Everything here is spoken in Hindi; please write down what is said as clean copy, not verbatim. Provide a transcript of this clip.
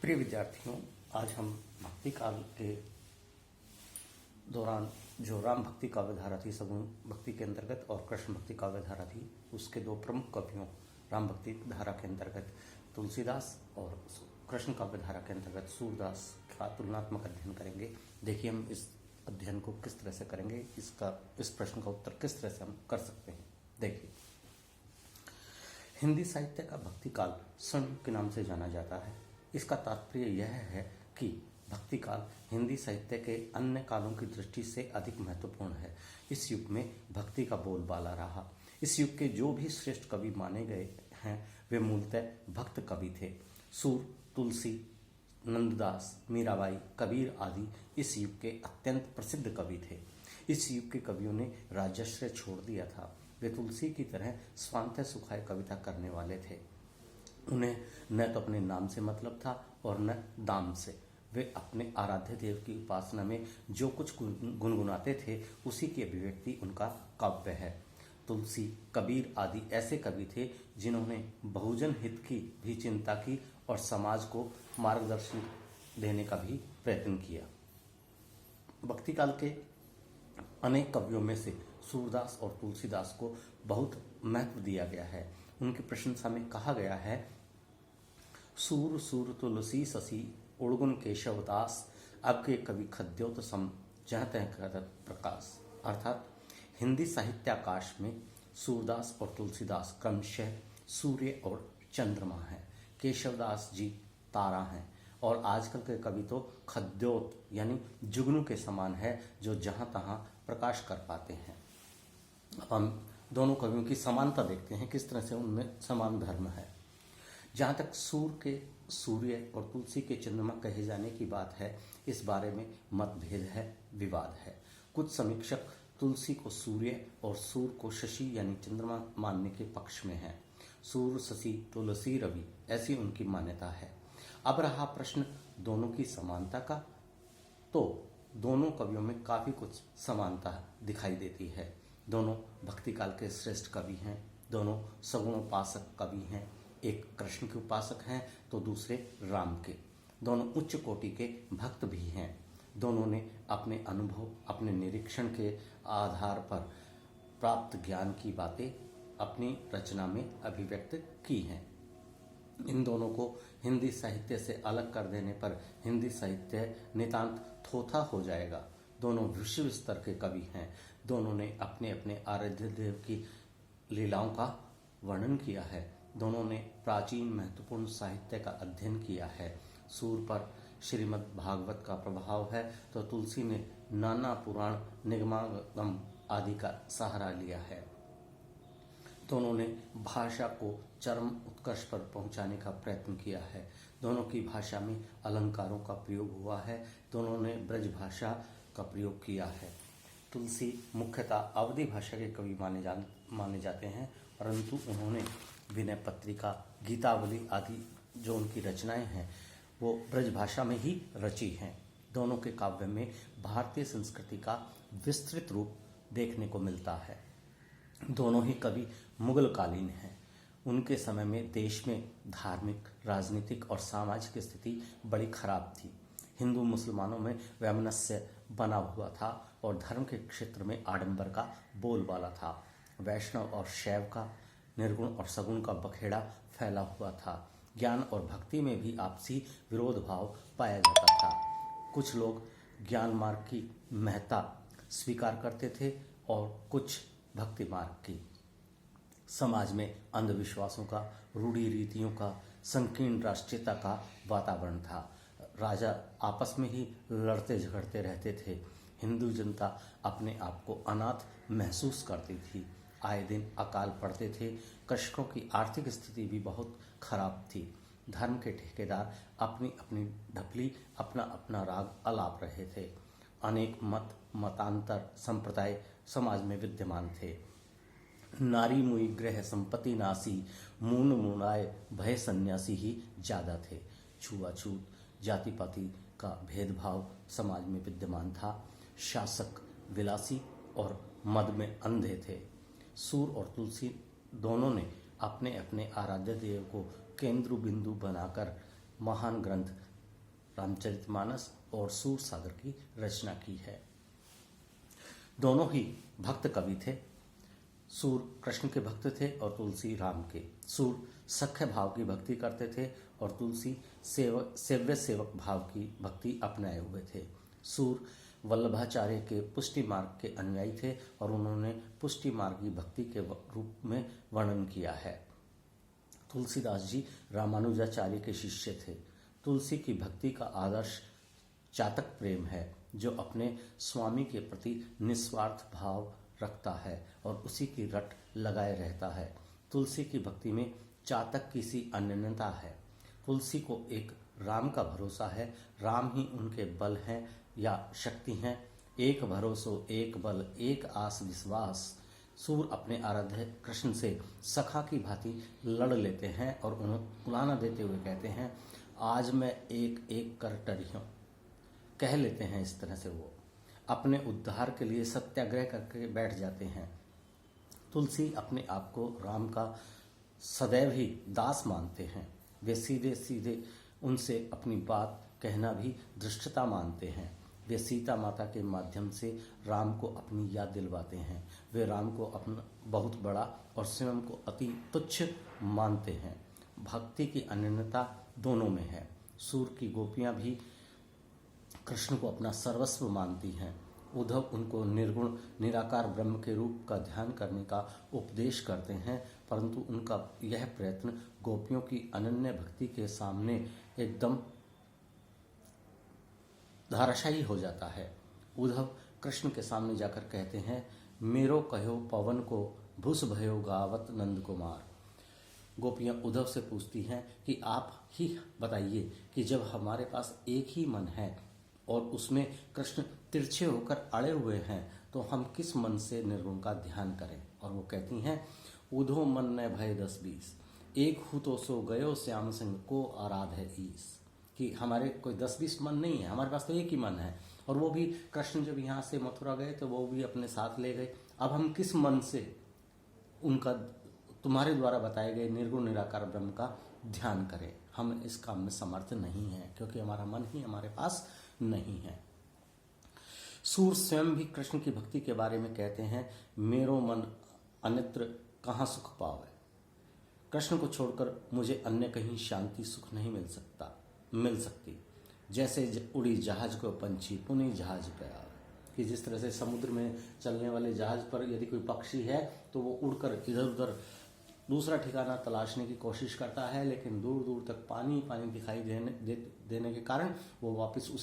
प्रिय विद्यार्थियों, आज हम भक्ति काल के दौरान जो राम भक्ति काव्यधारा थी, सगुण भक्ति के अंतर्गत और कृष्ण भक्ति काव्यधारा थी, उसके दो प्रमुख कवियों राम भक्ति धारा के अंतर्गत तुलसीदास और कृष्ण काव्यधारा के अंतर्गत सूरदास का तुलनात्मक अध्ययन करेंगे। देखिए हम इस अध्ययन को किस तरह से करेंगे, इस प्रश्न का उत्तर किस तरह से हम कर सकते हैं। देखिए, हिंदी साहित्य का भक्ति काल स्वर्ण के नाम से जाना जाता है। इसका तात्पर्य यह है कि भक्ति काल हिंदी साहित्य के अन्य कालों की दृष्टि से अधिक महत्वपूर्ण है। इस युग में भक्ति का बोलबाला रहा। इस युग के जो भी श्रेष्ठ कवि माने गए हैं वे मूलतः भक्त कवि थे। सूर, तुलसी, नंददास, मीराबाई, कबीर आदि इस युग के अत्यंत प्रसिद्ध कवि थे। इस युग के कवियों ने राजश्रय छोड़ दिया था। वे तुलसी की तरह स्वांतः सुखाय कविता करने वाले थे। उन्हें न तो अपने नाम से मतलब था और न दाम से। वे अपने आराध्य देव की उपासना में जो कुछ गुनगुनाते थे उसी की अभिव्यक्ति उनका काव्य है। तुलसी, कबीर आदि ऐसे कवि थे जिन्होंने बहुजन हित की भी चिंता की और समाज को मार्गदर्शन देने का भी प्रयत्न किया। भक्ति काल के अनेक कवियों में से सूरदास और तुलसीदास को बहुत महत्व दिया गया है। उनकी प्रशंसा में कहा गया है, सूर सूर तुलसी शशि उड़गुन केशवदास, अब के कवि खद्योत सम जह तह करत प्रकाश। अर्थात हिंदी साहित्याकाश में सूरदास और तुलसीदास क्रमशः सूर्य और चंद्रमा हैं, केशवदास जी तारा हैं और आजकल के कवि तो खद्योत यानी जुगनू के समान है, जो जहां तहां प्रकाश कर पाते हैं। अब हम दोनों कवियों की समानता देखते हैं, किस तरह से उनमें समान धर्म है। जहाँ तक सूर के सूर्य और तुलसी के चंद्रमा कहे जाने की बात है, इस बारे में मतभेद है, विवाद है। कुछ समीक्षक तुलसी को सूर्य और सूर को शशि यानी चंद्रमा मानने के पक्ष में हैं। सूर, शशि, तुलसी, रवि ऐसी उनकी मान्यता है। अब रहा प्रश्न दोनों की समानता का, तो दोनों कवियों में काफ़ी कुछ समानता दिखाई देती है। दोनों भक्ति काल के श्रेष्ठ कवि हैं, दोनों सगुणोपासक कवि हैं। एक कृष्ण के उपासक हैं तो दूसरे राम के। दोनों उच्च कोटि के भक्त भी हैं। दोनों ने अपने अनुभव, अपने निरीक्षण के आधार पर प्राप्त ज्ञान की बातें अपनी रचना में अभिव्यक्त की हैं। इन दोनों को हिंदी साहित्य से अलग कर देने पर हिंदी साहित्य नितांत थोथा हो जाएगा। दोनों विश्व स्तर के कवि हैं। दोनों ने अपने अपने आराध्य देव की लीलाओं का वर्णन किया है। दोनों ने प्राचीन महत्वपूर्ण साहित्य का अध्ययन किया है। सूर पर श्रीमद् भागवत का प्रभाव है तो तुलसी ने नाना पुराण, निगमागम आदि का सहारा लिया है। दोनों ने भाषा को चरम उत्कर्ष पर पहुंचाने का प्रयत्न किया है। दोनों की भाषा में अलंकारों का प्रयोग हुआ है। दोनों ने ब्रज भाषा का प्रयोग किया है। तुलसी मुख्यतः अवधी भाषा के कवि माने जाते हैं, परंतु उन्होंने विनय पत्रिका, गीतावली आदि जो उनकी रचनाएं हैं वो ब्रज भाषा में ही रची हैं। दोनों के काव्य में भारतीय संस्कृति का विस्तृत रूप देखने को मिलता है। दोनों ही कवि मुगल कालीन हैं। उनके समय में देश में धार्मिक, राजनीतिक और सामाजिक स्थिति बड़ी खराब थी। हिंदू मुसलमानों में वैमनस्य बना हुआ था और धर्म के क्षेत्र में आडंबर का बोलबाला था। वैष्णव और शैव का, निर्गुण और सगुण का बखेड़ा फैला हुआ था। ज्ञान और भक्ति में भी आपसी विरोध भाव पाया जाता था। कुछ लोग ज्ञान मार्ग की महत्ता स्वीकार करते थे और कुछ भक्ति मार्ग की। समाज में अंधविश्वासों का, रूढ़ी रीतियों का, संकीर्ण राष्ट्रीयता का वातावरण था। राजा आपस में ही लड़ते झगड़ते रहते थे। हिंदू जनता अपने आप को अनाथ महसूस करती थी। आए दिन अकाल पड़ते थे। कृषकों की आर्थिक स्थिति भी बहुत खराब थी। धर्म के ठेकेदार अपनी अपनी ढपली, अपना अपना राग अलाप रहे थे। अनेक मत, मतांतर, संप्रदाय समाज में विद्यमान थे। नारी मुई गृह संपत्ति नासी, मून मुनाए भय सन्यासी ही ज्यादा थे। छुआछूत, जाति पाति का भेदभाव समाज में विद्यमान था। शासक विलासी और मद में अंधे थे। सूर और तुलसी दोनों ने अपने अपने आराध्य देव को केंद्र बिंदु बनाकर महान ग्रंथ रामचरितमानस और सूर सागर की रचना की है। दोनों ही भक्त कवि थे। सूर कृष्ण के भक्त थे और तुलसी राम के। सूर सख्य भाव की भक्ति करते थे और तुलसी सेव्य सेवक भाव की भक्ति अपनाए हुए थे। सूर वल्लभाचार्य के पुष्टि मार्ग के अनुयायी थे और उन्होंने पुष्टि मार्ग की भक्ति के रूप में वर्णन किया है। तुलसीदास जी रामानुजाचार्य के शिष्य थे। तुलसी की भक्ति का आदर्श चातक प्रेम है, जो अपने स्वामी के प्रति निस्वार्थ भाव रखता है और उसी की रट लगाए रहता है। तुलसी की भक्ति में चातक की सी अनन्यता है। तुलसी को एक राम का भरोसा है। राम ही उनके बल हैं या शक्ति हैं। एक भरोसो एक बल एक आस विश्वास। सूर अपने आराध्य कृष्ण से सखा की भांति लड़ लेते हैं और उन्हें कुलाना देते हुए कहते हैं, आज मैं एक एक कर टरियों, कह लेते हैं। इस तरह से वो अपने उद्धार के लिए सत्याग्रह करके बैठ जाते हैं। तुलसी अपने आप को राम का सदैव ही दास मानते हैं। वे सीधे सीधे उनसे अपनी बात कहना भी धृष्टता मानते हैं। वे सीता माता के माध्यम से राम को अपनी याद दिलवाते हैं। वे राम को अपना बहुत बड़ा और स्वयं को अति तुच्छ मानते हैं। भक्ति की अनन्यता दोनों में है। सूर की गोपियां भी कृष्ण को अपना सर्वस्व मानती हैं। उद्धव उनको निर्गुण निराकार ब्रह्म के रूप का ध्यान करने का उपदेश करते हैं, परंतु उनका यह प्रयत्न गोपियों की अनन्य भक्ति के सामने एकदम धाराशायी हो जाता है। उद्धव कृष्ण के सामने जाकर कहते हैं, मेरो कहो पवन को भूस भयो गावत नंद कुमार। गोपियां उद्धव से पूछती हैं कि आप ही बताइए कि जब हमारे पास एक ही मन है और उसमें कृष्ण तिरछे होकर अड़े हुए हैं, तो हम किस मन से निर्गुण का ध्यान करें। और वो कहती हैं, उधो मन न भय 10-20, एक हूँ तो सो गयो श्याम संग को आराध है ईस। कि हमारे कोई 10-20 मन नहीं है, हमारे पास तो एक ही मन है। और वो भी कृष्ण जब यहाँ से मथुरा गए तो वो भी अपने साथ ले गए। अब हम किस मन से उनका तुम्हारे द्वारा बताए गए निर्गुण निराकार ब्रह्म का ध्यान करें। हम इस काम में समर्थ नहीं हैं, क्योंकि हमारा मन ही हमारे पास नहीं है। सूर स्वयं भी कृष्ण की भक्ति के बारे में कहते हैं, मेरो मन अन्यत्र कहाँ सुख पावे। कृष्ण को छोड़कर मुझे अन्य कहीं शांति सुख नहीं मिल सकती। जैसे उड़ी जहाज को पंछी पुनः जहाज पे आवे। कि जिस तरह से समुद्र में चलने वाले जहाज पर यदि कोई पक्षी है तो वो उड़कर इधर उधर दूसरा ठिकाना तलाशने की कोशिश करता है, लेकिन दूर दूर तक पानी पानी दिखाई देने के कारण वो वापस उसी